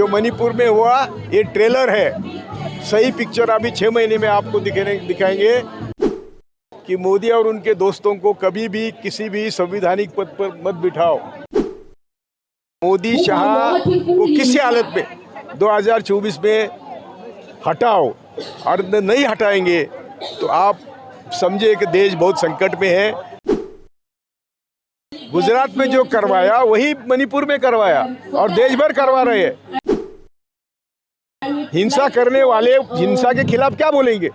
जो मणिपुर में हुआ ये ट्रेलर है। सही पिक्चर अभी 6 महीने में आपको दिखाएंगे कि मोदी और उनके दोस्तों को कभी भी किसी भी संवैधानिक पद पर मत बिठाओ। मोदी शाह को किसी हालत में 2024 में हटाओ, और नहीं हटाएंगे तो आप समझे कि देश बहुत संकट में है। गुजरात में जो करवाया वही मणिपुर में करवाया और देश भर करवा रहे हैं। हिंसा करने वाले हिंसा के खिलाफ क्या बोलेंगे?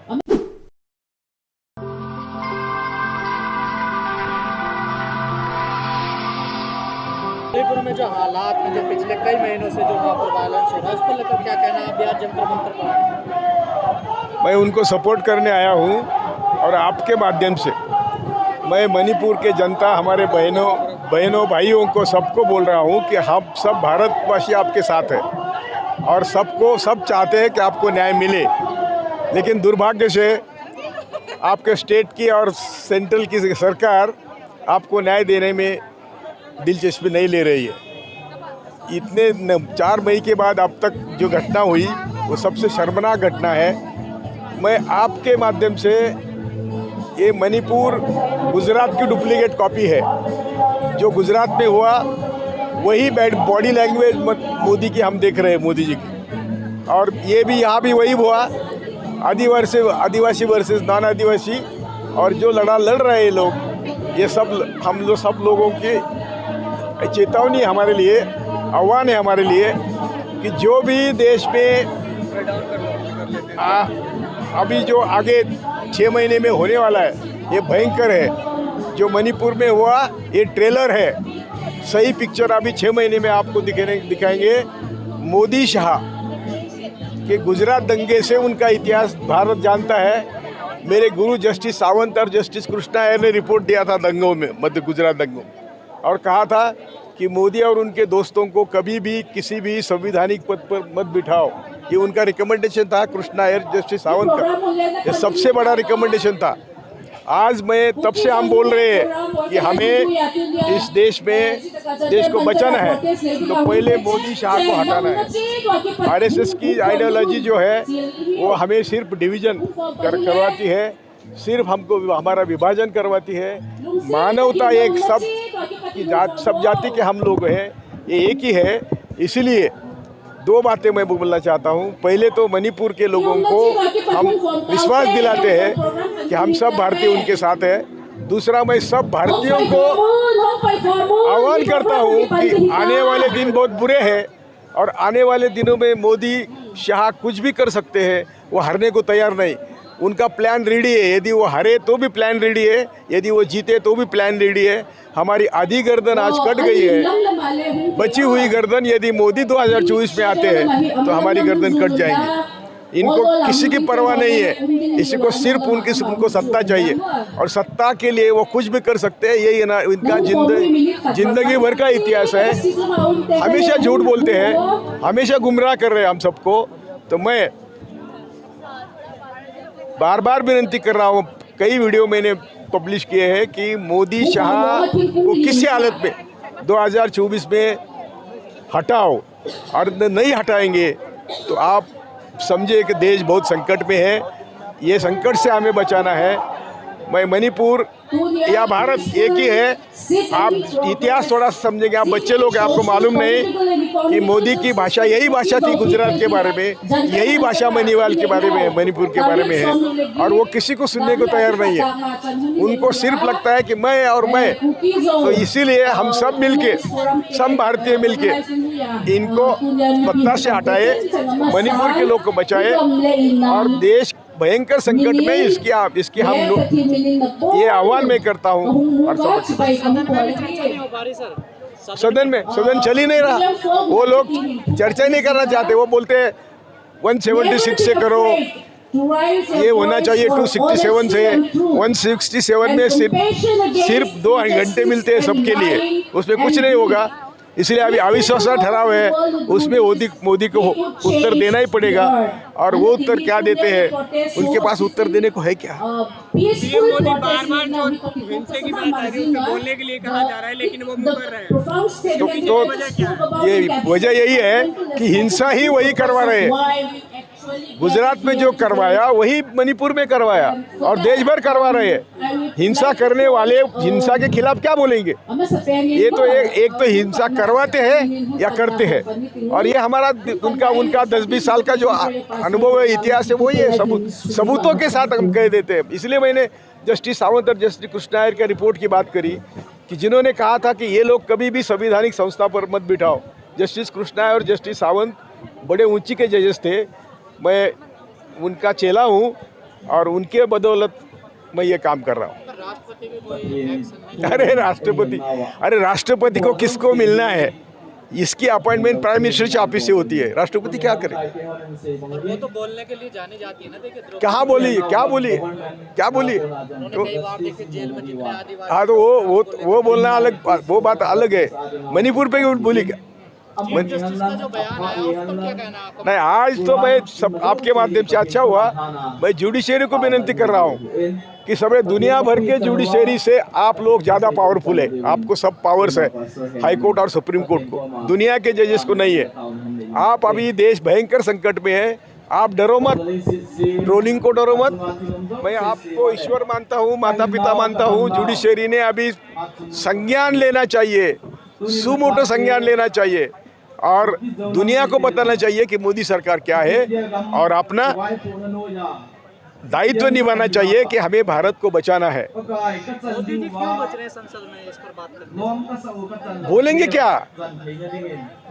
मणिपुर में जो हालात हैं, जो पिछले कई महीनों से जो वहाँ पर वायलेंस हो रहा है, उस पर लेकर क्या कहना है? अभी आज जंतर मंतर पर मैं उनको सपोर्ट करने आया हूँ और आपके माध्यम से मैं मणिपुर के जनता, हमारे बहनों भाइयों को सबको बोल रहा हूँ कि हम सब भारतवासी आपके साथ हैं और सब चाहते हैं कि आपको न्याय मिले। लेकिन दुर्भाग्य से आपके स्टेट की और सेंट्रल की सरकार आपको न्याय देने में दिलचस्पी नहीं ले रही है। इतने 4 मई के बाद अब तक जो घटना हुई वो सबसे शर्मनाक घटना है। मैं आपके माध्यम से ये मणिपुर गुजरात की डुप्लीकेट कॉपी है। जो गुजरात में हुआ वही बॉडी लैंग्वेज मोदी की हम देख रहे हैं, मोदी जी की, और ये भी यहाँ भी वही हुआ। आदिवासी वर्सेस नॉन आदिवासी, और जो लड़ रहे लोग, ये सब हम लोग सब लोगों की चेतावनी हमारे लिए, आह्वान है हमारे लिए कि जो भी देश में अभी जो आगे 6 महीने में होने वाला है ये भयंकर है। जो मणिपुर में हुआ ये ट्रेलर है। सही पिक्चर अभी 6 महीने में आपको दिखाएंगे। मोदी शाह के गुजरात दंगे से उनका इतिहास भारत जानता है। मेरे गुरु जस्टिस सावंत और जस्टिस कृष्णा अय्यर ने रिपोर्ट दिया था दंगों में, मध्य गुजरात दंगों में, और कहा था कि मोदी और उनके दोस्तों को कभी भी किसी भी संवैधानिक पद पर मत बिठाओ। ये उनका रिकमेंडेशन था, कृष्णा अय्यर, जस्टिस सावंत का। ये सबसे बड़ा रिकमेंडेशन था। आज मैं तब से हम बोल रहे हैं कि हमें इस देश को बचाना है, तो पहले मोदी शाह को हटाना है। आरएसएस की आइडियोलॉजी जो है वो हमें सिर्फ डिवीजन करवाती है, सिर्फ हमको हमारा विभाजन करवाती है। मानवता एक सब जाति के हम लोग हैं, ये एक ही है। इसलिए 2 बातें मैं बोलना चाहता हूँ। पहले तो मणिपुर के लोगों को हम विश्वास दिलाते हैं कि हम सब भारतीय उनके साथ हैं। दूसरा, मैं सब भारतीयों को आह्वान करता हूँ कि आने वाले दिन बहुत बुरे हैं और आने वाले दिनों में मोदी शाह कुछ भी कर सकते हैं। वो हारने को तैयार नहीं, उनका प्लान रेडी है। यदि वो हारे तो भी प्लान रेडी है, यदि वो जीते तो भी प्लान रेडी है। हमारी आधी गर्दन आज कट गई है, बची हुई गर्दन यदि मोदी 2024 में आते हैं तो हमारी गर्दन कट जाएंगी। इनको किसी की परवाह नहीं है, इसी को सिर्फ उनको सत्ता चाहिए, और सत्ता के लिए वो कुछ भी कर सकते हैं। यही इनका जिंदगी भर का इतिहास है। हमेशा झूठ बोलते हैं, हमेशा गुमराह कर रहे हैं हम सबको। तो मैं बार बार विनती कर रहा हूँ, कई वीडियो मैंने पब्लिश किए हैं कि मोदी शाह को किसी हालत में 2024 में हटाओ, और नहीं हटाएंगे तो आप समझे कि देश बहुत संकट में है। ये संकट से हमें बचाना है। मैं मणिपुर या भारत एक ही है। आप इतिहास थोड़ा समझेंगे, आप बच्चे लोग हैं, आपको मालूम नहीं कि मोदी की भाषा यही भाषा थी गुजरात के बारे में, यही भाषा मणिवाल के बारे में है, मणिपुर के बारे में है, और वो किसी को सुनने को तैयार नहीं है। उनको सिर्फ लगता है कि मैं और मैं। तो इसीलिए हम सब मिलके, सब भारतीय मिलके इनको सत्ता से हटाए, मणिपुर के लोग को बचाए, और देश भयंकर संकट में इसकी हम ये आह्वान मैं करता हूँ। और सदन चल ही नहीं रहा। वो लोग चर्चा नहीं करना चाहते। वो बोलते हैं 176 से करो, ये होना चाहिए 267 से। 167 में सिर्फ 2 घंटे मिलते हैं सबके लिए, उसमें कुछ नहीं होगा। इसलिए अभी अविश्वास ठहराव है, उसमें मोदी को उत्तर देना ही पड़ेगा। और वो उत्तर क्या देते हैं, उनके पास उत्तर देने को है क्या? पीएम मोदी बार-बार जो हिंसा की बात आ रही है उसको बोलने के लिए कहा जा रहा है, लेकिन वो मुंह कर रहे हैं। तो वजह क्या है? ये वजह यही है कि हिंसा ही वही करवा रहे हैं। गुजरात में जो करवाया वही मणिपुर में करवाया और देश भर करवा रहे हैं। हिंसा करने वाले हिंसा के खिलाफ क्या बोलेंगे? ये तो एक तो हिंसा करवाते हैं या करते हैं, और ये हमारा उनका 10-20 साल का जो अनुभव है, इतिहास है, वही है। सबूतों के साथ हम कह देते हैं। इसलिए मैंने जस्टिस सावंत और जस्टिस कृष्णा अय्यर की रिपोर्ट की बात करी कि जिन्होंने कहा था कि ये लोग कभी भी संवैधानिक संस्था पर मत बिठाओ। जस्टिस कृष्णा अय्यर और जस्टिस सावंत बड़े ऊंची के जजेस थे। मैं उनका चेला हूँ और उनके बदौलत मैं ये काम कर रहा हूँ। राष्ट्रपति भी कोई एक्शन नहीं। अरे राष्ट्रपति को किसको मिलना है? इसकी अपॉइंटमेंट प्राइम मिनिस्टर के ऑफिस से होती है। राष्ट्रपति क्या करेगा? वो तो बोलने के लिए जानी जाती है ना। देखिए कहाँ बोली? क्या बोली? उन्होंने कई बार देखिए जेल में जितने आदिवासी। हाँ, तो वो बोलना अलग, वो बात अलग है। मणिपुर पे बोली क्या? जस्टिस का जो बयान आया उस पर क्या कहना है आपका? नहीं, आज तो मैं सब आपके माध्यम से अच्छा हुआ, मैं जुडिशरी को विनती कर रहा हूँ कि सब दुनिया भर के जुडिशरी से आप लोग ज़्यादा पावरफुल है, आपको सब पावर्स है, हाई कोर्ट और सुप्रीम कोर्ट को, दुनिया के जजेस को नहीं है। आप अभी देश भयंकर संकट में है, आप डरो मत, ट्रोलिंग को डरो मत। मैं आपको ईश्वर मानता हूँ, माता पिता मानता हूँ। जुडिशरी ने अभी संज्ञान लेना चाहिए, सुमोटो संज्ञान लेना चाहिए और दुनिया को बताना चाहिए कि मोदी सरकार क्या है, और अपना दायित्व निभाना चाहिए कि हमें भारत को बचाना है। मोदी जी क्यों बच रहे हैं संसद में इस पर बात करने? बोलेंगे क्या?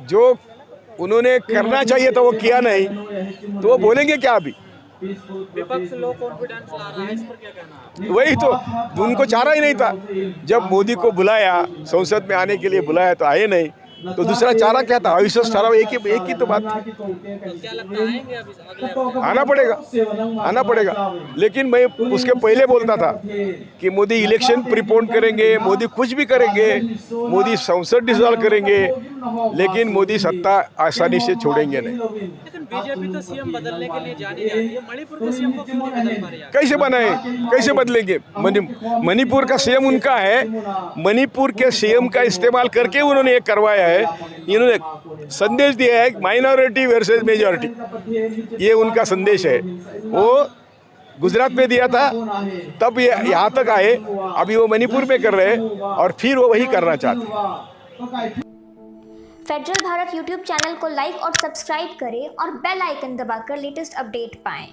जो उन्होंने करना चाहिए तो वो किया नहीं, तो वो बोलेंगे क्या? अभी विपक्ष लो कॉन्फिडेंस ला रहा है, इस पर क्या कहना है? वही तो, उनको चारा ही नहीं था। जब मोदी को बुलाया, संसद में आने के लिए बुलाया तो आए नहीं, तो दूसरा चारा क्या था? अविश्वास ठहराव एक ही तो बात थी। तो क्या लगता है आएंगे अभी अगले? आना पड़ेगा। लेकिन मैं उसके पहले बोलता था कि मोदी इलेक्शन प्रीपोन करेंगे, मोदी कुछ भी करेंगे, मोदी संसद डिसॉल्व करेंगे, लेकिन मोदी सत्ता आसानी से छोड़ेंगे नहीं। लेकिन बीजेपी तो सीएम बदलने के लिए जानी जाती है, मणिपुर के सीएम को क्यों नहीं बदल पा रही है? कैसे बनाए, कैसे बदलेंगे? मणिपुर का सीएम उनका है, मणिपुर के सीएम का इस्तेमाल करके उन्होंने ये करवाया है। इन्होंने संदेश दिया है माइनॉरिटी वर्सेस मेजॉरिटी, ये उनका संदेश है। वो गुजरात में दिया था, तब ये यहाँ तक आए, अभी वो मणिपुर में कर रहे हैं और फिर वो वही करना चाहते हैं। फेडरल भारत यूट्यूब चैनल को लाइक और सब्सक्राइब करें और बेल आइकन दबाकर लेटेस्ट अपडेट पाएं।